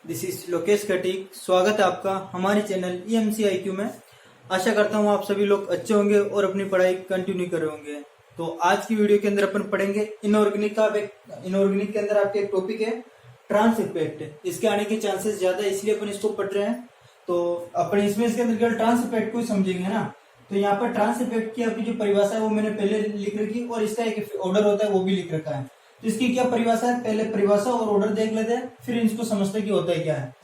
This is Lokesh कटीक। स्वागत है आपका हमारे चैनल EMCIQ में। आशा करता हूँ आप सभी लोग अच्छे होंगे और अपनी पढ़ाई कंटिन्यू कर रहे होंगे। तो आज की वीडियो के अंदर अपन पढ़ेंगे इनऑर्गेनिक के अंदर आपके एक टॉपिक है ट्रांस इफेक्ट। इसके आने के चांसेस ज्यादा है, इसलिए अपन इसको पढ़ रहे हैं। तो अपन इसमें इसके अंदर केवल ट्रांस इफेक्ट को ही समझेंगे ना। तो यहाँ पर ट्रांस इफेक्ट की आपकी जो परिभाषा है वो मैंने पहले लिख रखी और इसका एक ऑर्डर होता है वो भी लिख रखा है। तो इसकी क्या परिभाषा है, पहले परिभाषा और ऑर्डर देख लेते हैं, फिर इसको समझते कि होता है क्या है।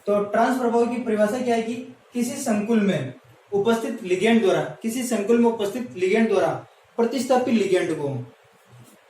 तो ट्रांस प्रभाव की परिभाषा क्या है कि किसी संकुल में उपस्थित लिगेंड द्वारा प्रतिस्थापित लिगेंड को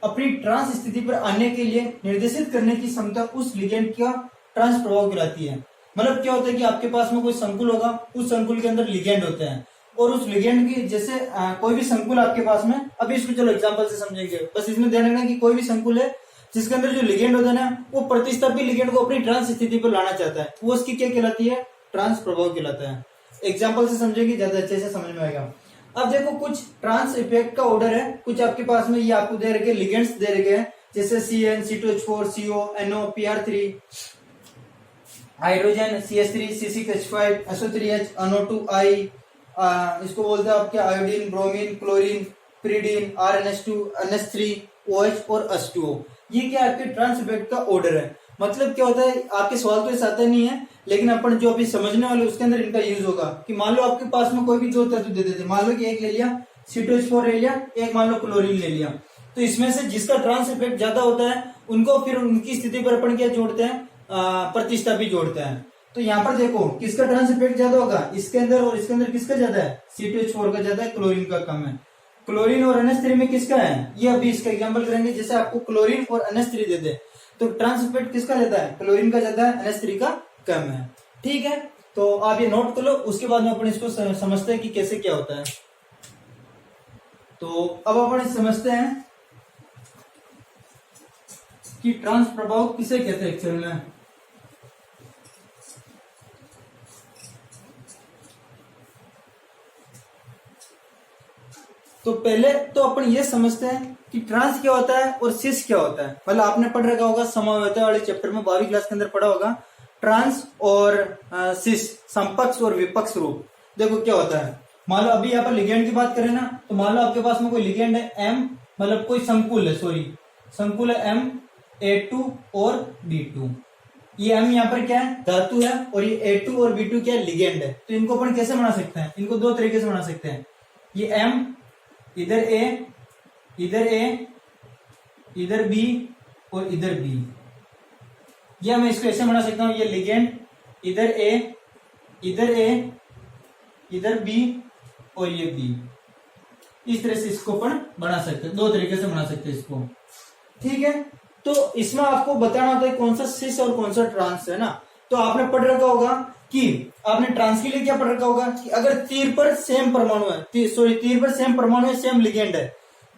अपनी ट्रांस स्थिति पर आने के लिए निर्देशित करने की क्षमता उस लिगेंड का ट्रांस प्रभाव कहलाती है। मतलब क्या होता है कि आपके पास में कोई संकुल होगा, उस संकुल के अंदर लिगेंड होते हैं और उस लिगेंड की जैसे कोई भी संकुल आपके पास में, अभी इसको चलो एग्जांपल से समझेंगे। बस इसमें ध्यान रखना कि कोई भी संकुल है जिसके अंदर जो लिगेंड होता है ना, वो प्रतिस्थापित लिगेंड को अपनी ट्रांस स्थिति पर लाना चाहता है, वो उसकी क्या कहलाती है, ट्रांस प्रभाव कहलाता है। एग्जाम्पल से समझेंगे ज्यादा अच्छे से समझ में आएगा। अब देखो कुछ ट्रांस इफेक्ट का ऑर्डर है, कुछ आपके पास में ये आपको दे रखे लिगेंड्स दे रखे हैं, जैसे CN, C2H4, CO, NO, PR3, hydrogen CH3, C6H5, SO3H, NO2I, इसको बोलते हैं आपके iodine, bromine, chlorine, pyridine, RNS2, NS3, OH और H2O। ये क्या आपके ट्रांस इफेक्ट का ऑर्डर है। मतलब क्या होता है, आपके सवाल तो ऐसा आता नहीं है, लेकिन अपन जो अभी समझने वाले उसके अंदर इनका यूज होगा। कि मान लो आपके पास में कोई भी दो तत्व दे देते, मान लो कि एक ले लिया C2H4 ले लिया, एक मान लो क्लोरीन ले लिया, तो इसमें से जिसका ट्रांस इफेक्ट ज्यादा होता है उनको फिर उनकी स्थिति पर अपन क्या जोड़ते हैं, प्रतिस्थापित जोड़ते हैं। तो यहाँ पर देखो किसका ट्रांस इफेक्ट ज्यादा होगा, इसके अंदर और इसके अंदर किसका ज्यादा है, C2H4 का ज्यादा है, क्लोरीन का कम है। क्लोरीन और NH3 में किसका है, ये अभी इसका एग्जांपल करेंगे। जैसे आपको क्लोरीन और NH3 दे दे तो ट्रांस इफेक्ट किसका ज्यादा है, क्लोरीन का ज्यादा है, NH3 का कम है। ठीक है, तो आप ये नोट कर लो, उसके बाद में अपन इसको समझते हैं कि कैसे क्या होता है। तो अब अपन समझते हैं कि ट्रांस प्रभाव किसे कहते हैं एक्चुअल में। तो पहले तो अपन ये समझते हैं कि ट्रांस क्या होता है और सिस क्या होता है। मतलब आपने पढ़ रखा होगा समवायता वाले चैप्टर में, 12वीं क्लास के अंदर पढ़ा होगा ट्रांस और सिस, समपक्ष और विपक्ष रूप। देखो क्या होता है, मान लो अभी यहाँ पर लिगेंड की बात करें ना, तो मान लो आपके पास में कोई लिगेंड है M, मतलब कोई संकुल है M, A2 और B2। ये M यहाँ पर क्या है, धातु है, और ये A2 और B2 क्या है, लिगेंड है। तो इनको अपन कैसे बना सकते हैं, इनको दो तरीके से बना सकते हैं। ये M इधर A, इधर B और इधर B, या मैं इसको ऐसे बना सकता हूं, ये लिगेंड इधर A, इधर B और ये B। इस तरह से इसको अपन बना सकते हैं, दो तरीके से बना सकते हैं इसको। ठीक है, तो इसमें आपको बताना होता है कौन सा सिस और कौन सा ट्रांस है ना। तो आपने पढ़ रखा होगा कि आपने ट्रांस के लिए क्या पढ़ रखा होगा कि अगर तीर पर सेम परमाणु है, तीर पर सेम परमाणु है, सेम लिगेंड है,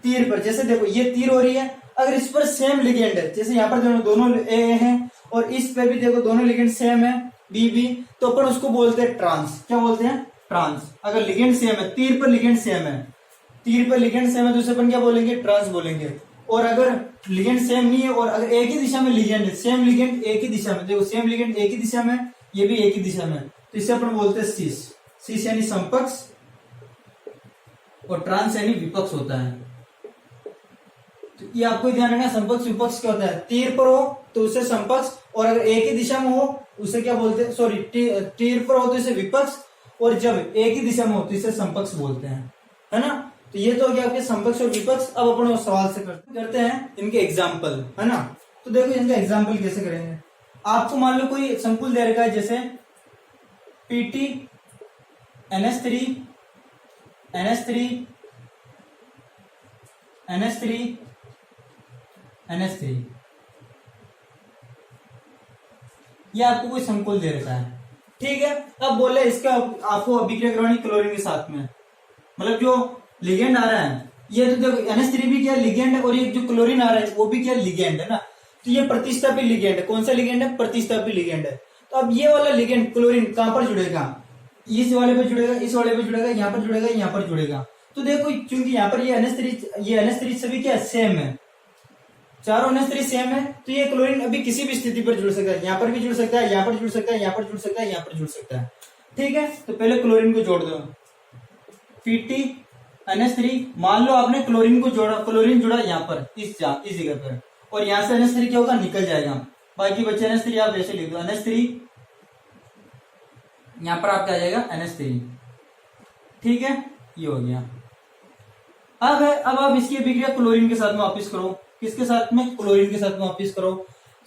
तीर पर जैसे देखो ये तीर हो रही है, अगर इस पर सेम लिगेंड है, जैसे यहाँ पर दोनों ए हैं और इस पे भी देखो दोनों लिगेंड सेम है बी, तो अपन उसको बोलते हैं ट्रांस। क्या बोलते हैं, ट्रांस। अगर लिगेंड सेम है, तीर पर लिगेंड सेम है तो उसे अपन क्या बोलेंगे, ट्रांस बोलेंगे। और अगर लिगेंड सेम नहीं है और अगर एक ही दिशा में लिगेंड है, सेम लिगेंड एक ही दिशा में, देखो सेम लिगेंड एक ही दिशा में, ये भी एक ही दिशा में, तो इसे अपन बोलते हैं सिस यानी समपक्ष, और ट्रांस यानी विपक्ष होता है। तो ये आपको ध्यान रखना, समपक्ष विपक्ष क्या होता है, तीर पर हो तो उसे समपक्ष, और अगर एक ही दिशा में हो उसे क्या बोलते हैं, सॉरी तीर पर हो तो इसे विपक्ष, और जब एक ही दिशा में हो तो इसे समपक्ष बोलते हैं, है ना। तो ये तो हो गया आपके समपक्ष और विपक्ष। अब अपन सवाल से करते हैं इनके एग्जाम्पल, है ना। तो देखो इनका एग्जाम्पल कैसे करेंगे। आपको मान लो कोई संकुल दे रखा है, जैसे PT NH3 ये आपको कोई संकुल दे रखा है। ठीक है, अब बोले इसका आपको अभिक्रिया करवानी क्लोरीन के साथ में, मतलब जो लिगेंड आ रहा है, ये तो देखो NH3 भी क्या लिगेंड है, और ये जो क्लोरीन आ रहा है वो भी क्या लिगेंड है ना। तो ये प्रतिस्थापित लिगेंड है। कौन सा लिगेंड है, प्रतिस्थापित लिगेंड है। तो अब ये वाला लिगेंड क्लोरीन कहां पर जुड़ेगा, इस वाले पे जुड़ेगा, इस वाले पे जुड़ेगा, यहाँ पर जुड़ेगा, यहाँ पर जुड़ेगा। तो देखो चूंकि यहाँ पर ये NH3 सभी क्या सेम है, चारों NH3 सेम है, तो ये क्लोरीन अभी किसी भी स्थिति पर जुड़ सकता है, यहाँ पर भी जुड़ सकता है, यहाँ पर जुड़ सकता है, यहाँ पर जुड़ सकता है, यहाँ पर जुड़ सकता है। ठीक है, तो पहले क्लोरीन को जोड़ दो, Pt NH3। मान लो आपने क्लोरीन को जोड़ा, क्लोरीन जुड़ा यहाँ पर इस जगह पर, और यहाँ से NH3 क्या होगा, निकल जाएगा। बाकी बच्चे NH3 आप ऐसे लिख दो, NH3 यहाँ पर आपका आ जाएगा NH3। ठीक है, ये हो गया। अब आप इसकी अभिक्रिया क्लोरीन के साथ में वापिस करो। किसके साथ में, क्लोरीन के साथ में वापिस करो।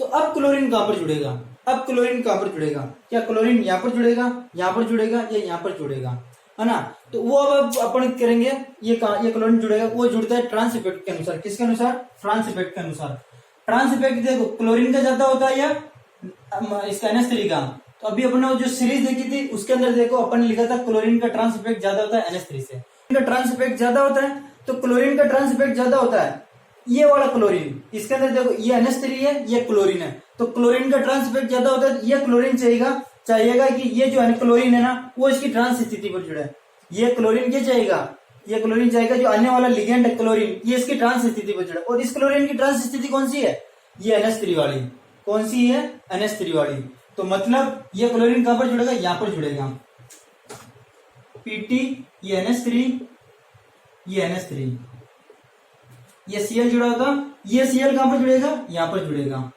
तो अब क्लोरीन कहां पर जुड़ेगा, अब क्लोरीन कहां पर जुड़ेगा, क्या क्लोरीन यहाँ पर जुड़ेगा, यहाँ पर जुड़ेगा, या यहाँ पर जुड़ेगा, है ना। तो वो अब अपन करेंगे, ये क्लोरीन जुड़ेगा, वो जुड़ता है ट्रांस इफेक्ट के अनुसार। किसके अनुसार, ट्रांस इफेक्ट के अनुसार। ट्रांस इफेक्ट देखो क्लोरीन का ज्यादा होता है या इसका NH3 का। तो अभी अपने जो सीरीज देखी थी उसके अंदर देखो अपन ने लिखा था क्लोरीन का ट्रांस इफेक्ट ज्यादा होता है NH3 से। इनका ट्रांस इफेक्ट ज्यादा होता है, तो क्लोरीन का ट्रांस इफेक्ट ज्यादा होता है। ये वाला क्लोरीन, इसके अंदर देखो ये NH3 है, ये क्लोरीन है, तो क्लोरीन का ट्रांस इफेक्ट ज्यादा होता है। ये क्लोरीन चाहिएगा कि ये जो क्लोरीन है ना, वो इसकी ट्रांस स्थिति पर जुड़ा है। ये क्लोरीन क्या चाहेगा, ये क्लोरीन चाहेगा जो आने वाला लिगेंड है क्लोरीन, ये इसकी ट्रांस स्थिति पर जुड़ा है। और इस क्लोरीन की ट्रांस स्थिति कौन सी है, ये NH3 वाली। कौन सी है, NH3 वाली। तो मतलब ये क्लोरीन कहां पर जुड़ेगा, यहां पर जुड़ेगा। Pt, ये NH3, ये NH3, ये Cl जुड़ा होता, ये Cl कहां पर जुड़ेगा, यहां पर जुड़ेगा,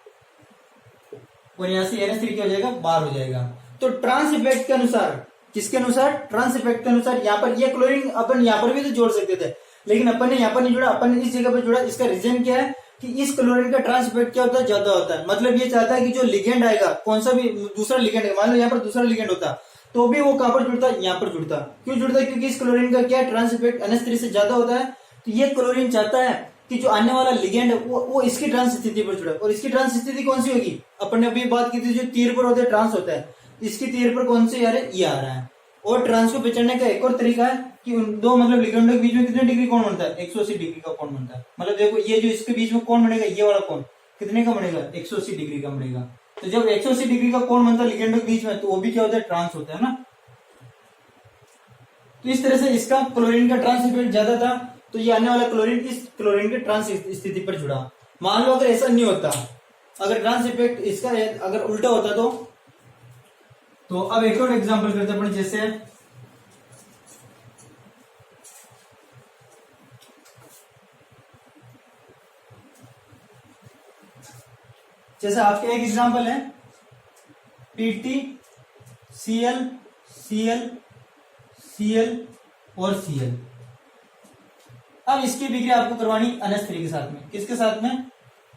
और यहां से NH3 क्या हो जाएगा, बाहर हो जाएगा। तो ट्रांस इफेक्ट के अनुसार, किसके अनुसार, ट्रांस इफेक्ट के अनुसार यहाँ पर ये क्लोरीन अपन यहाँ पर भी तो जोड़ सकते थे, लेकिन अपन ने यहाँ पर नहीं जोड़ा, अपन ने इस जगह पर जोड़ा। इसका रीजन क्या है कि इस क्लोरीन का ट्रांस इफेक्ट क्या होता है, ज्यादा होता है। मतलब ये चाहता है कि जो लिगेंड आएगा, कौन सा भी दूसरा लिगेंड है, मान लो यहाँ पर दूसरा लिगेंड होता तो भी वो कहां पर जुड़ता, यहाँ पर जुड़ता। क्यों जुड़ता है, क्योंकि इस क्लोरीन का क्या ट्रांस इफेक्ट NH3 से ज्यादा होता है। तो ये क्लोरीन चाहता है कि जो आने वाला लिगेंड है वो इसकी ट्रांस स्थिति पर जुड़ा। और इसकी ट्रांस स्थिति कौन सी होगी, अपन ने अभी बात की थी, जो तीर पर होते ट्रांस होता है, इसकी तीर पर कौन से आ रहा है, ये आ रहा है। और ट्रांस को पहचानने का एक और तरीका है कि उन दो मतलब लिगेंडों के बीच में कितने डिग्री कोण बनता है, 180 डिग्री का कोण बनता है। मतलब देखो ये जो इसके बीच में कोण बनेगा, ये वाला कोण कितने का बनेगा, 180 डिग्री का बनेगा। तो जब 180 डिग्री का कोण बनता है लिगेंडों के बीच में, तो वो भी क्या होता है, ट्रांस होता है ना। तो इस तरह से इसका क्लोरीन का ट्रांस इफेक्ट ज्यादा था, तो ये आने वाला क्लोरीन इस क्लोरीन के ट्रांस स्थिति पर जुड़ा। मान लो अगर ऐसा नहीं होता, अगर ट्रांस इफेक्ट इसका अगर उल्टा होता तो अब एक और एग्जांपल करते हैं। जैसे आपके एक एग्जांपल है Pt, Cl, Cl, Cl और Cl। अब इसकी अभिक्रिया आपको करवानी NH3 के साथ में। किसके साथ में,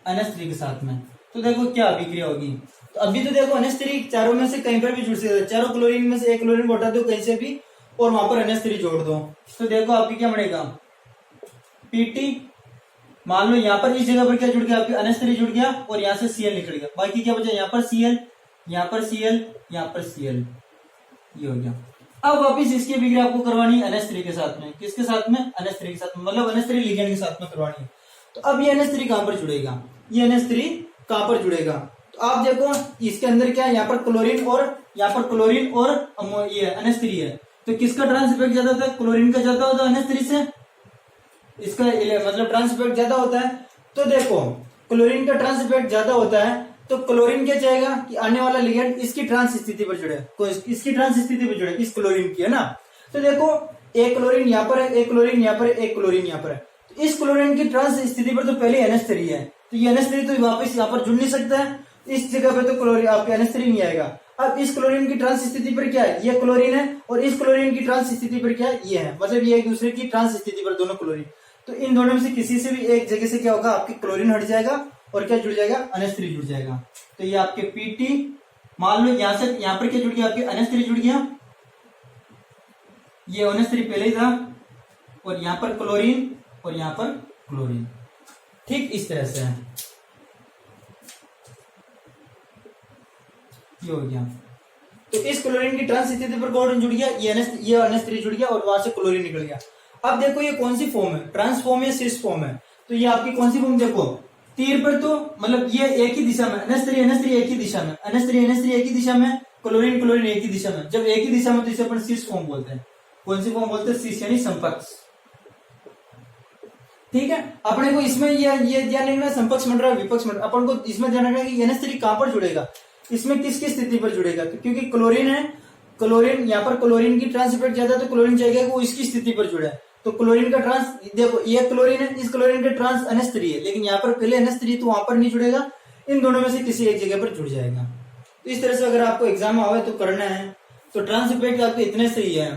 NH3 के साथ में। तो देखो क्या अभिक्रिया होगी। तो अभी तो देखो NH3 चारों में से कहीं पर भी जुड़ सकता है, चारों क्लोरीन में से एक क्लोरीन को हटा दो कहीं से भी और वहां पर NH3 जोड़ दो। तो देखो आपकी क्या बनेगा, Pt, मान लो यहाँ पर इस जगह पर क्या जुड़ गया, आपके NH3 जुड़ गया और यहाँ से Cl निकल गया। बाकी क्या बचा, यहाँ पर Cl, यहाँ पर Cl, यहाँ पर Cl, ये हो गया। अब वापिस इसकी अभिक्रिया आपको करवानी है NH3 के साथ में। किसके साथ में, NH3 के साथ में, मतलब NH3 लिगेंड के साथ में करवानी है। तो अब ये NH3 कहां पर जुड़ेगा, ये NH3 कहां पर जुड़ेगा। तो आप देखो इसके अंदर क्या है, यहाँ पर क्लोरीन और यहाँ पर क्लोरीन और ये NH3 है। तो किसका ट्रांस इफेक्ट ज्यादा होता है, क्लोरीन का ज्यादा होता है NH3 से, इसका मतलब ट्रांस इफेक्ट ज्यादा होता है। तो देखो क्लोरीन का ट्रांस इफेक्ट ज्यादा होता है, तो क्लोरीन क्या चाहेगा कि आने वाला लिगेंड इसकी ट्रांस स्थिति पर जुड़े, इसकी ट्रांस स्थिति पर जुड़े, इस क्लोरीन की, है ना। तो देखो एक क्लोरीन यहाँ पर है, एक क्लोरीन यहाँ पर है, एक क्लोरीन यहाँ पर है। तो इस क्लोरीन की ट्रांस स्थिति पर तो पहले NH3 है, तो ये NH3 तो वापस यहाँ पर जुड़ नहीं सकता है, इस जगह पे तो क्लोरीन आपके NH3 नहीं आएगा। अब इस क्लोरीन की ट्रांस स्थिति पर क्या है, ये क्लोरीन है, और इस क्लोरीन की ट्रांस स्थिति पर क्या है, ये है। मतलब ये एक दूसरे की ट्रांस स्थिति पर दोनों क्लोरीन। तो इन दोनों में से किसी से भी एक जगह से क्या होगा, आपकी क्लोरीन हट जाएगा और क्या जुड़ जाएगा, NH3 जुड़ जाएगा। तो ये आपके Pt, मान लो यहां से यहां पर क्या जुड़ गया, आपके NH3 जुड़ गया, ये NH3 पहले ही था, और यहां पर क्लोरीन और यहां पर क्लोरीन। ठीक इस तरह से है, ये हो गया। तो इस क्लोरीन की ट्रांस स्थिति पर क्लोरीन जुड़ गया, ये NH3 जुड़ गया और वहां से क्लोरीन निकल गया। अब देखो ये कौन सी फॉर्म है, ट्रांस फॉर्म या सिस फॉर्म है। तो ये आपकी कौन सी फॉर्म, देखो तीर पर तो मतलब ये एक ही दिशा में, NH3 एक ही दिशा में, NH3 एक ही दिशा में, क्लोरीन एक ही दिशा में। जब एक ही दिशा में तो इसे अपन सिस फॉर्म बोलते हैं। कौन सी फॉर्म बोलते हैं, सिस यानी समकक्ष। ठीक है, अपने को इसमें ये ध्यान रखना समपक्ष मंडल और विपक्ष मंडल, अपन को इसमें ध्यान रखना कि NH3 कहां पर जुड़ेगा, इसमें किसकी स्थिति पर जुड़ेगा, क्योंकि क्लोरीन है, क्लोरीन यहाँ पर क्लोरीन की ट्रांस इफेक्ट ज्यादा है तो क्लोरीन चाहिए वो इसकी स्थिति पर जुड़ा है, तो क्लोरीन का ट्रांस, देखो ये क्लोरीन है, इस क्लोरीन का ट्रांस NH3 है, लेकिन यहाँ पर पहले NH3 तो वहां पर नहीं जुड़ेगा, इन दोनों में से किसी एक जगह पर जुड़ जाएगा। तो इस तरह से अगर आपको एग्जाम आवे तो करना है, तो ट्रांस इफेक्ट आपके इतने सही है।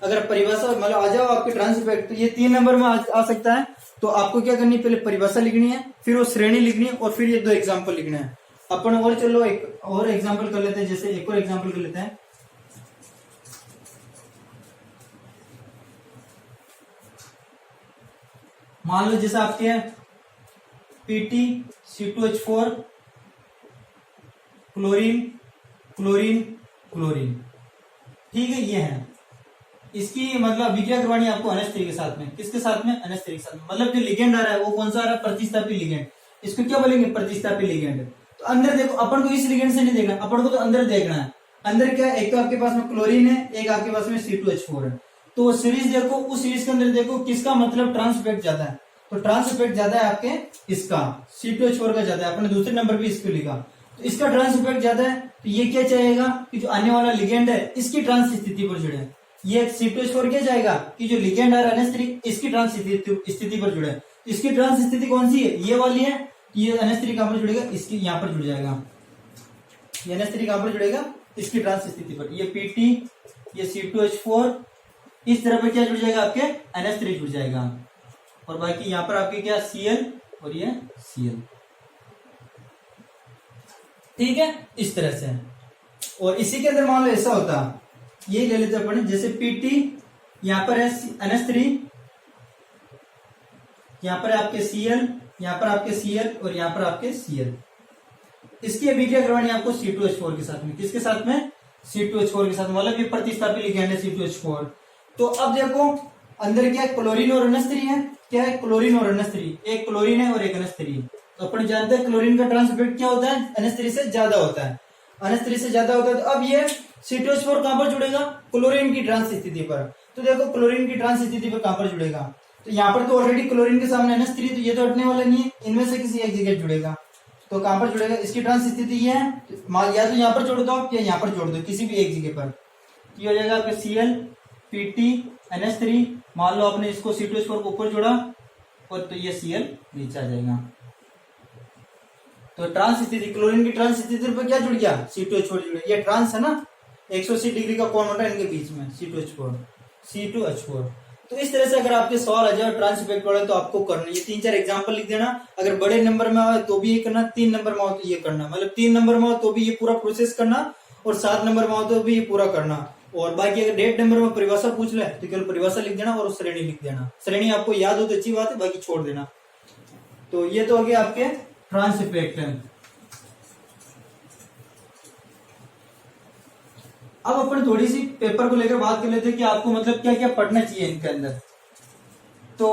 अगर परिभाषा मतलब आ जाओ आपके ट्रांस इफेक्ट, तो ये 3 नंबर में आ सकता है, तो आपको क्या करनी है, पहले परिभाषा लिखनी है, फिर वो श्रेणी लिखनी है, और फिर ये 2 एग्जाम्पल लिखना है। अपन और चलो एक और एग्जाम्पल कर लेते हैं, जैसे एक और एग्जाम्पल कर लेते हैं। मान लो जैसे आपके PtC2H4 क्लोरीन क्लोरीन क्लोरीन, ठीक है, ये है इसकी मतलब अभिक्रिया करवानी है आपको NH3 के साथ में, किसके साथ में, NH3 के साथ में, मतलब जो लिगेंड आ रहा है वो कौन सा आ रहा है, प्रतिस्थापी लिगेंड, इसको क्या बोलेंगे, प्रतिस्थापी लिगेंड। तो अंदर देखो, अपन को इस लिगेंड से नहीं देखना, अपन को तो अंदर देखना है। अंदर क्या है, एक तो आपके पास में क्लोरीन है, एक आपके पास में C2H4 है, तो सीरीज देखो, उस सीरीज के अंदर देखो किसका मतलब ट्रांस इफेक्ट ज्यादा है, तो ट्रांस इफेक्ट ज्यादा है आपके इसका C2H4 का ज्यादा है, अपने दूसरे नंबर पे इसको लिखा, तो इसका ट्रांस इफेक्ट ज्यादा है, तो ये क्या चाहेगा कि जो आने वाला लिगेंड है इसकी ट्रांस स्थिति पर जुड़े, ये C2H4 क्या जाएगा कि जो लिगेंड है NH3 इसकी ट्रांस स्थिति पर जुड़े, तो इसकी ट्रांस स्थिति कौन सी है, ये वाली है, ये NH3 कहां पर जुड़ेगा, इसकी यहां पर जुड़ जाएगा, ये NH3 कहां पर जुड़ेगा, इसकी ट्रांस स्थिति पर, ये Pt, ये C2H4, इस तरह पे क्या जुड़ जाएगा, आपके NH3 जुड़ जाएगा, और बाकी यहाँ पर आपके क्या Cl और ये Cl, ठीक है, इस तरह से। और इसी के अंदर मान लो ऐसा होता, ये ले लेते अपन, जैसे Pt, यहां पर है NH3, यहां पर आपके Cl, यहां पर आपके Cl और यहां पर आपके Cl, इसकी अभिक्रिया करवानी है आपको C2H4 के साथ में, किसके साथ में, C2H4 के साथ, मतलब ये प्रतिस्थापी लिगेंड है C2H4। तो अब देखो अंदर क्या क्लोरीन और NH3 है, क्या है, क्लोरीन और NH3, एक क्लोरीन है और एक NH3, तो अपन जानते हैं क्लोरीन का ट्रांस इफेक्ट क्या होता है, NH3 से ज्यादा होता है, NH3 से ज्यादा होता है। तो अब ये C2H4 कहां पर जुड़ेगा, क्लोरीन की ट्रांस स्थिति पर, तो देखो क्लोरीन की ट्रांस स्थिति पर कहां पर जुड़ेगा, तो यहाँ पर तो ऑलरेडी क्लोरीन के सामने NH3, तो ये तो हटने वाला नहीं है, इनमें से किसी एक जगह जुड़ेगा, तो कहां पर जुड़ेगा, इसकी ट्रांस स्थिति ये है, या तो यहाँ पर जोड़ दो या यहाँ पर जोड़ दो, किसी भी एक जगह पर, ये हो जाएगा आपका Cl Pt NH3, मान लो आपने इसको C2H4 को ऊपर जोड़ा, और तो ये Cl नीचे आ जाएगा, तो ट्रांस स्थिति, क्लोरीन की ट्रांस स्थिति पर क्या जुड़ गया, C2H4 जुड़ गया, ये ट्रांस है ना, 180 डिग्री का कोण होता है इनके बीच में, C2H4। तो इस तरह से अगर आपके सवाल आ जाए ट्रांस इफेक्ट वाले, तो आपको करना ये 3-4 एग्जांपल लिख देना, अगर बड़े नंबर में आए तो भी ये करना, 3 नंबर में हो तो ये करना, मतलब 3 नंबर में हो तो भी ये पूरा प्रोसेस करना, और 7 नंबर में हो तो भी ये पूरा करना, और बाकी अगर 1.5 नंबर में परिभाषा पूछ ले तो केवल परिभाषा लिख देना और श्रेणी लिख देना, श्रेणी आपको याद हो तो अच्छी बात है, बाकी छोड़ देना। तो ये तो हो गया आपके ट्रांस इफेक्ट। अब अपन थोड़ी सी पेपर को लेकर बात कर लेते हैं कि आपको मतलब क्या क्या पढ़ना चाहिए इनके अंदर। तो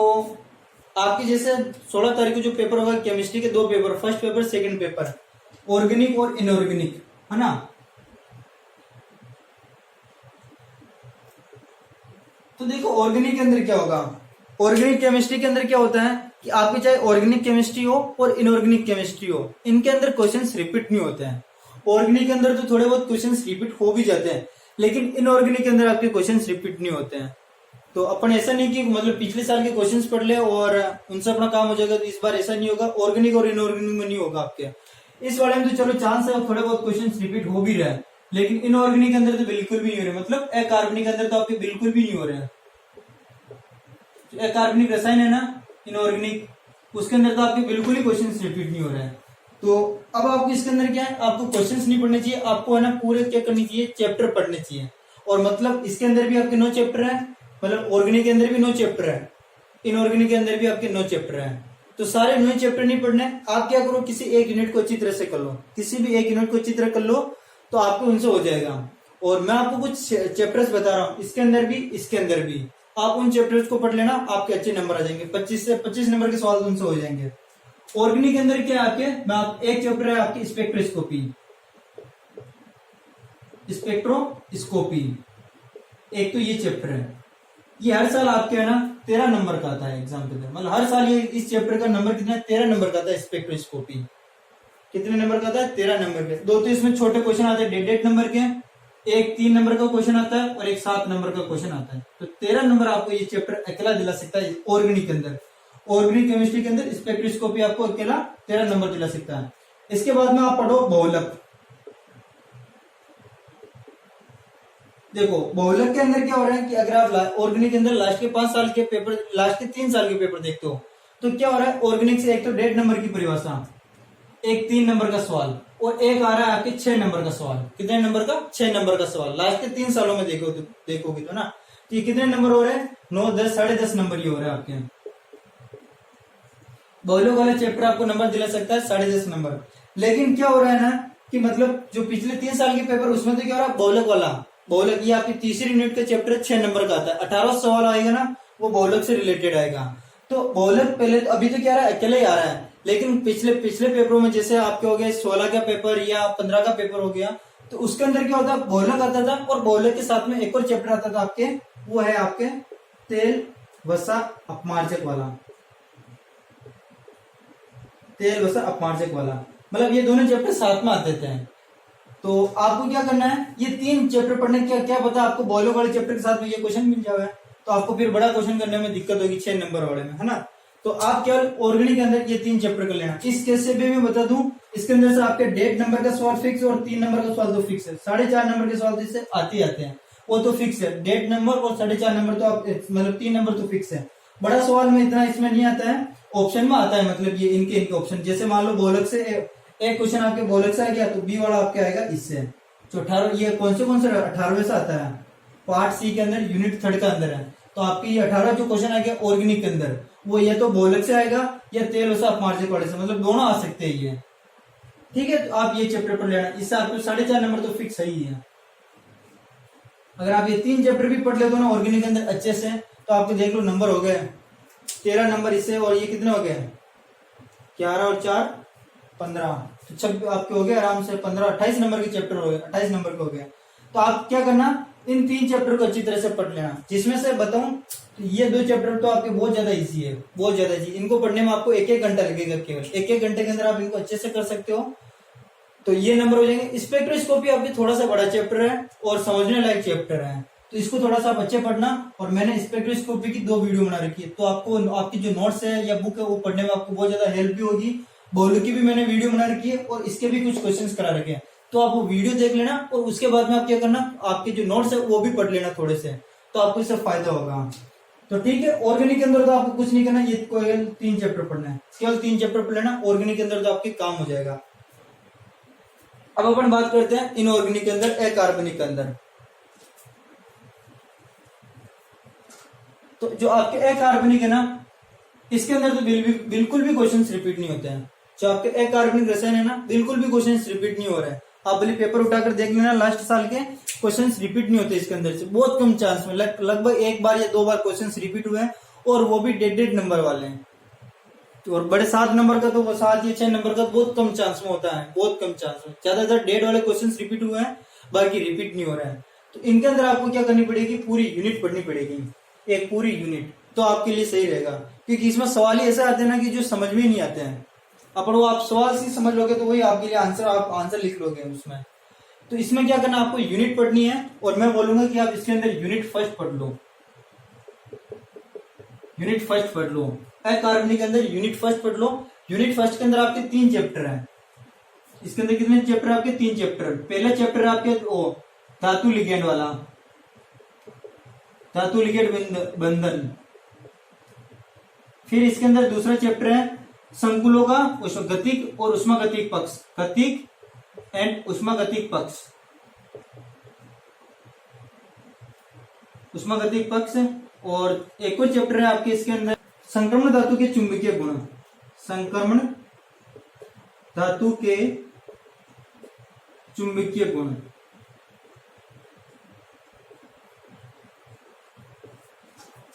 आपके जैसे 16 तारीख को जो पेपर होगा केमिस्ट्री के 2 paper, first paper second paper, organic और इनऑर्गेनिक, है ना। तो देखो ऑर्गेनिक के अंदर क्या होगा, ऑर्गेनिक केमिस्ट्री के अंदर क्या होता है कि आपकी चाहे ऑर्गेनिक केमिस्ट्री हो और इनऑर्गेनिक केमिस्ट्री हो, इनके अंदर क्वेश्चंस रिपीट नहीं होते हैं। ऑर्गेनिक के अंदर तो थोड़े बहुत क्वेश्चंस रिपीट हो भी जाते हैं, लेकिन इनऑर्गेनिक के अंदर आपके क्वेश्चंस रिपीट नहीं होते हैं। तो अपन ऐसा नहीं कि मतलब पिछले साल के क्वेश्चंस पढ़ ले और उनसे अपना काम हो जाएगा, तो इस बार ऐसा नहीं होगा, ऑर्गेनिक और इनऑर्गेनिक में नहीं होगा आपके। इस वाले में तो चलो चांस है थोड़े बहुत क्वेश्चंस रिपीट हो भी रहे हैं, लेकिन इनऑर्गेनिक के अंदर तो बिल्कुल भी नहीं हो रहे, मतलब अकार्बनिक के अंदर तो आपके बिल्कुल भी नहीं हो रहे हैं। अकार्बनिक रसायन है ना इनऑर्गेनिक, उसके अंदर तो आपके बिल्कुल ही क्वेश्चंस रिपीट नहीं हो रहे हैं। तो अब आपको इसके अंदर क्या है, आपको क्वेश्चंस नहीं पढ़ने चाहिए, आपको है ना पूरे क्या करनी चाहिए, चैप्टर पढ़ने चाहिए। और मतलब इसके अंदर भी आपके 9 चैप्टर है, मतलब ऑर्गेनिक के अंदर भी 9 चैप्टर है, इनऑर्गेनिक के अंदर भी आपके 9 चैप्टर है। तो सारे 9 चैप्टर नहीं पढ़ने, आप क्या करो किसी एक यूनिट को अच्छी तरह से कर लो, किसी भी एक यूनिट को अच्छी तरह कर लो तो आपको उनसे हो जाएगा। और मैं आपको कुछ चैप्टर्स बता रहा हूँ, इसके अंदर भी इसके अंदर भी, आप उन चैप्टर्स को पढ़ लेना, आपके अच्छे नंबर आ जाएंगे, 25 से 25 नंबर के सवाल उनसे हो जाएंगे। ऑर्गेनिक के अंदर क्या है आपके, मैं आप एक चैप्टर है आपकी स्पेक्ट्रोस्कोपी, स्पेक्ट्रोस्कोपी एक तो ये चैप्टर है, ये हर साल आपके है ना 13 नंबर का आता है एग्जाम के अंदर, मतलब हर साल ये इस चैप्टर का नंबर कितना है, 13 नंबर का आता है स्पेक्ट्रोस्कोपी। कितने नंबर का आता है, 13 नंबर के। दो तो इसमें छोटे क्वेश्चन आते हैं 1.5 नंबर के, एक 3 नंबर का क्वेश्चन आता है और एक 7 नंबर का क्वेश्चन आता है। तो 13 नंबर आपको ये चैप्टर अकेला दिला सकता है ऑर्गेनिक के अंदर, ऑर्गेनिक केमिस्ट्री के अंदर स्पेक्ट्रोस्कोपी आपको अकेला 13 नंबर दिला सकता है। इसके बाद में आप पढ़ो बहुलक। देखो बहुलक के अंदर क्या हो रहा है कि अगर आप ऑर्गेनिक के अंदर लास्ट के 5 साल के पेपर, लास्ट के 3 साल के पेपर देखते हो तो क्या हो रहा है, ऑर्गेनिक से एक तो 1.5 नंबर की परिभाषा, एक 3 नंबर का सवाल और एक आ रहा है आपके 6 नंबर का सवाल। कितने नंबर का, 6 नंबर का सवाल लास्ट के 3 सालों में देखोगे तो ना, तो ये कितने नंबर हो रहे हैं, 9, 10, 10.5 नंबर ये हो रहे हैं आपके। बहुलक वाला चैप्टर आपको नंबर दिला सकता है 10.5 नंबर। लेकिन क्या हो रहा है ना कि मतलब जो पिछले 3 साल के पेपर उसमें तो क्या हो रहा है, बहुलक वाला, बहुलक ये आपकी तीसरी यूनिट का चैप्टर 6 नंबर का आता है, 18 सवाल आएगा ना वो बहुलक से रिलेटेड आएगा। तो बहुलक पहले तो अभी तो क्या रहा है, अकेले ही आ रहा है, लेकिन पिछले पेपरों में जैसे आपके हो गए 16 का पेपर या 15 का पेपर हो गया, तो उसके अंदर क्या होता है, बहुलक आता था और बहुलक के साथ में एक और चैप्टर आता था आपके, वो है आपके तेल वसा अपमार्जक वाला, तेल वसा अपमार्जक वाला, मतलब ये दोनों चैप्टर साथ में आते थे। तो आपको क्या करना है, ये 3 चैप्टर पढ़ने, क्या पता आपको बहुलक वाले चैप्टर के साथ में ये क्वेश्चन मिल जाए, तो आपको फिर बड़ा क्वेश्चन करने में दिक्कत होगी 6 नंबर वाले में, है ना। तो आप केवल ऑर्गेनिक के अंदर ये 3 चैप्टर कर लेना। इस केस से भी मैं बता दूं, इसके अंदर से आपके 1.5 नंबर का सवाल फिक्स और 3 नंबर का सवाल तो फिक्स है, 4.5 नंबर के सवाल जिससे आते हैं वो तो फिक्स है, 1.5 नंबर और 4.5 नंबर तो आप मतलब 3 नंबर तो फिक्स है। बड़ा सवाल में इतना इसमें नहीं आता है, ऑप्शन में आता है, मतलब ये इनके ऑप्शन, जैसे मान लो बहुलक से एक क्वेश्चन आपके बहुलक से आ गया तो बी वाला आपके आएगा इससे। जो 18 ये कौन से 18वें से आता है, पार्ट सी के अंदर यूनिट 3 का अंदर है, तो आपकी ये 18 जो क्वेश्चन आ गया ऑर्गेनिक के अंदर वो या तो बहुलक से आएगा या तेल वसा अपमार्जक वाले से, मतलब दोनों आ सकते हैं ये, ठीक है। तो आप ये चैप्टर पढ़ लेना, इससे आपको 4.5 नंबर तो फिक्स ही है। अगर आप ये 3 चैप्टर भी पढ़ लेते हो ना ऑर्गेनिक के अंदर अच्छे से, तो आपको देख लो नंबर हो गए 13 नंबर इससे, और ये कितने हो गए 11 और 4 15, तो 26 आपके हो गए आराम से 15, 28 नंबर के चैप्टर हो गए, 28 नंबर के हो गए। तो आप क्या करना, इन 3 चैप्टर को अच्छी तरह से पढ़ लेना, जिसमें से बताऊं तो ये 2 चैप्टर तो आपके बहुत ज्यादा इजी है, बहुत ज्यादा इजी, इनको पढ़ने में आपको 1-1 घंटा लगेगा, केवल 1-1 घंटे के अंदर आप इनको अच्छे से कर सकते हो। तो ये नंबर हो जाएंगे। स्पेक्ट्रोस्कोपी आपकी थोड़ा सा बड़ा चैप्टर है और समझने लायक चैप्टर है, तो इसको थोड़ा सा बच्चे पढ़ना। और मैंने स्पेक्ट्रोस्कोपी की 2 वीडियो बना रखी है, तो आपको आपकी जो नोट्स है या बुक है वो पढ़ने में आपको बहुत ज्यादा हेल्प भी होगी। बहुलक की भी मैंने वीडियो बना रखी है और इसके भी कुछ क्वेश्चंस करा रखे हैं, तो आप वो वीडियो देख लेना और उसके बाद में आप क्या करना, आपके जो नोट्स है वो भी पढ़ लेना थोड़े से, तो आपको इससे फायदा होगा। तो ठीक है, ऑर्गेनिक के अंदर तो आपको कुछ नहीं करना, ये केवल 3 चैप्टर पढ़ना है, केवल 3 चैप्टर पढ़ लेना, ऑर्गेनिक के अंदर तो आपके काम हो जाएगा। अब अपन बात करते हैं इनऑर्गेनिक के अंदर, अकार्बनिक के अंदर। तो जो आपके अकार्बनिक है ना, इसके अंदर तो बिल्कुल भी क्वेश्चंस रिपीट नहीं होते हैं। जो आपके अकार्बनिक रसायन है ना, बिल्कुल भी क्वेश्चंस रिपीट नहीं हो रहे हैं। आप भले पेपर उठाकर देख लेना, लास्ट साल के क्वेश्चंस रिपीट नहीं होते इसके अंदर से, बहुत कम चांस में, लगभग 1 बार या 2 बार क्वेश्चंस रिपीट हुए हैं, और वो भी 1.5 नंबर वाले हैं। और बड़े 7 नंबर का तो वो 7 या 6 नंबर का बहुत कम चांस में होता है, बहुत कम चांस में, ज्यादातर 1.5 वाले क्वेश्चन रिपीट हुए हैं, बाकी रिपीट नहीं हो रहा है। तो इनके अंदर आपको क्या करनी पड़ेगी, पूरी यूनिट पढ़नी पड़ेगी, एक पूरी यूनिट, तो आपके लिए सही रहेगा। क्योंकि इसमें सवाल ही ऐसे आते हैं ना कि जो समझ में ही नहीं आते हैं, अपन वो आप सवाल से समझ लोगे तो वही आपके लिए आंसर, आप आंसर लिख लोगे उसमें। तो इसमें क्या करना, आपको यूनिट पढ़नी है, और मैं बोलूंगा कि आप इसके अंदर यूनिट फर्स्ट पढ़ लो, यूनिट फर्स्ट पढ़ लो, अकार्बनिक के अंदर यूनिट फर्स्ट पढ़ लो। यूनिट फर्स्ट के अंदर आपके 3 चैप्टर हैं, इसके अंदर कितने चैप्टर आपके, 3 चैप्टर। पहला चैप्टर आपके धातु लिगेंड वाला, धातु लिगेंड बंधन। फिर इसके अंदर दूसरा चैप्टर है संकुलों का गतिक और उष्मागतिक पक्ष, गतिक एंड उष्मागतिक पक्ष, उष्मागतिक पक्ष। और एक और चैप्टर है आपके इसके अंदर संक्रमण धातु के चुंबकीय गुण, संक्रमण धातु के चुंबकीय गुण।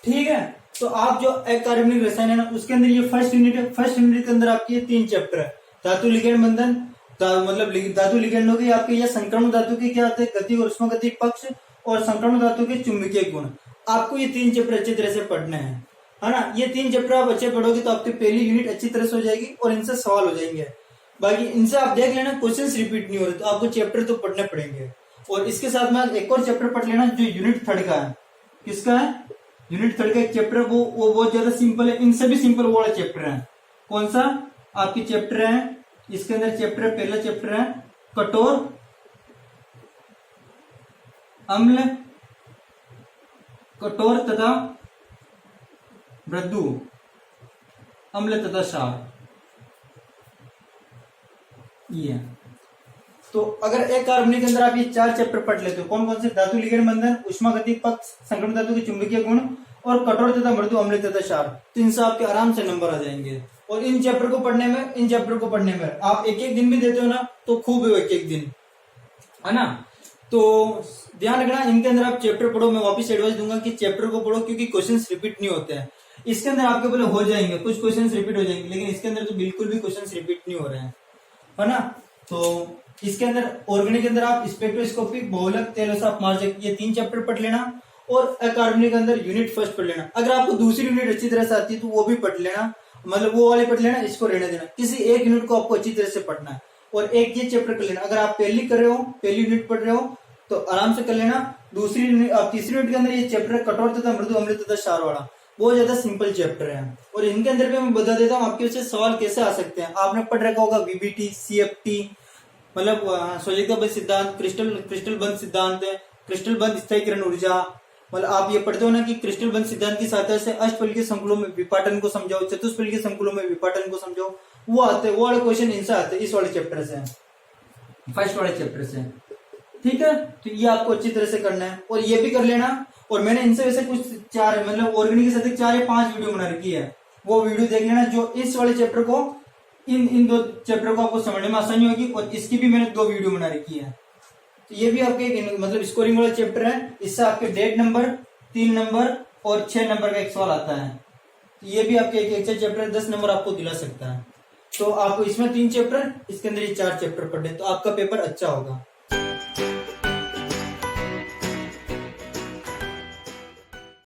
ठीक है, तो आप जो अकार्बनिक रसायन है ना, उसके अंदर ये फर्स्ट यूनिट है, फर्स्ट यूनिट के अंदर आपके 3 चैप्टर है, धातु लिगेंड बंधन, मतलब धातु लिगेंड हो गई आपके, या संक्रमण धातु के क्या होते हैं, गति और उष्मागतिक पक्ष, और संक्रमण धातु के चुंबकीय गुण। आपको ये 3 चैप्टर अच्छी तरह से पढ़ने हैं, है ना। ये 3 चैप्टर आप अच्छे पढ़ोगे तो आपकी पहली यूनिट अच्छी तरह से हो जाएगी और इनसे सवाल हो जाएंगे। बाकी इनसे आप देख लेना क्वेश्चंस रिपीट नहीं हो रहे, तो आपको चैप्टर तो पढ़ने पड़ेंगे। और इसके साथ में एक और चैप्टर पढ़ लेना जो यूनिट 3 का है। किसका है? यूनिट 3 का एक चैप्टर, वो बहुत ज्यादा सिंपल है, इनसे भी सिंपल वो वाला चैप्टर है। कौन सा? आपकी चैप्टर है, इसके अंदर चैप्टर पहला चैप्टर है कठोर, अम्ल, कठोर तथा मृदु, अम्ल तथा क्षार, ये। तो अगर एक कार्बनिक के अंदर आप ये 4 चैप्टर पढ़ लेते हो, कौन कौन से? धातु लिगैंड बंधन, ऊष्मागतिक पक्ष, संक्रमण धातु के चुंबकीय गुण और कठोर तथा मृदु, अम्ल तथा क्षार, तो इनसे आपके आराम से नंबर आ जाएंगे। और इन चैप्टर को पढ़ने में आप एक एक दिन भी देते हो ना तो खूब है, एक एक दिन, है ना। तो ध्यान रखना इनके अंदर आप चैप्टर पढ़ो। मैं वापस एडवाइस दूंगा कि चैप्टर को पढ़ो, क्योंकि क्वेश्चंस रिपीट नहीं होते हैं। इसके अंदर आपके बोले हो जाएंगे, कुछ क्वेश्चंस रिपीट हो जाएंगे, लेकिन इसके अंदर तो बिल्कुल भी क्वेश्चंस रिपीट नहीं हो रहे हैं, है ना। तो इसके अंदर ऑर्गेनिक के अंदर आप स्पेक्ट्रोस्कोपी, बहुलक, तेलसाप, मार्जक, ये 3 चैप्टर पढ़ लेना। और अकार्बनिक के अंदर यूनिट 1 पढ़ लेना। अगर आपको दूसरी यूनिट अच्छी तरह से आती है तो वो भी पढ़ लेना, मतलब वो वाले पढ़ लेना, इसको रहने देना। किसी एक यूनिट को आपको अच्छी तरह से पढ़ना है और एक ये चैप्टर कर लेना। अगर आप पहली कर रहे हो, पहली यूनिट पढ़ रहे हो तो आराम से कर लेना। दूसरी यूनिट, आप तीसरी यूनिट के अंदर ये चैप्टर कठोर तथा मृदु, अम्ल तथा क्षार वाला, बहुत ज्यादा सिंपल चैप्टर है। और इनके अंदर भी मैं बता देता हूँ आपके उससे सवाल कैसे आ सकते हैं। आपने पढ़ रखा होगा वीबीटी, सीएफटी, मतलब संयोजकता बंध सिद्धांत, क्रिस्टल बंध सिद्धांत, क्रिस्टल बंध स्थायीकरण ऊर्जा, मतलब आप ये पढ़ते हो ना कि क्रिस्टल बंध सिद्धांत की सहायता से अष्टफल के संकुलों में विपाटन को समझाओ, चतुष्फल के संकुलों में विपाटन को समझाओ, वो आते हैं, वो वाले क्वेश्चन इनसे आते हैं, इस वाले चैप्टर से, फर्स्ट वाले चैप्टर से। ठीक है, तो ये आपको अच्छी तरह से करना है और ये भी कर लेना। और मैंने इनसे वैसे कुछ 4 मतलब ऑर्गेनिक के साथ 4 या 5 वीडियो बना रखी है, वो वीडियो देख लेना जो इस वाले चैप्टर को, इन 2 चैप्टर को आपको समझने में आसानी होगी। और इसकी भी मैंने 2 वीडियो बना रखी है। तो ये भी आपके मतलब स्कोरिंग वाला चैप्टर है। इससे आपके 1.5 नंबर, 3 नंबर और 6 नंबर का एक सवाल आता है। तो ये भी आपके एक चैप्टर 10 नंबर आपको दिला सकता है। तो आपको इसमें 3 चैप्टर, इसके अंदर ये 4 चैप्टर पढ़े तो आपका पेपर अच्छा होगा।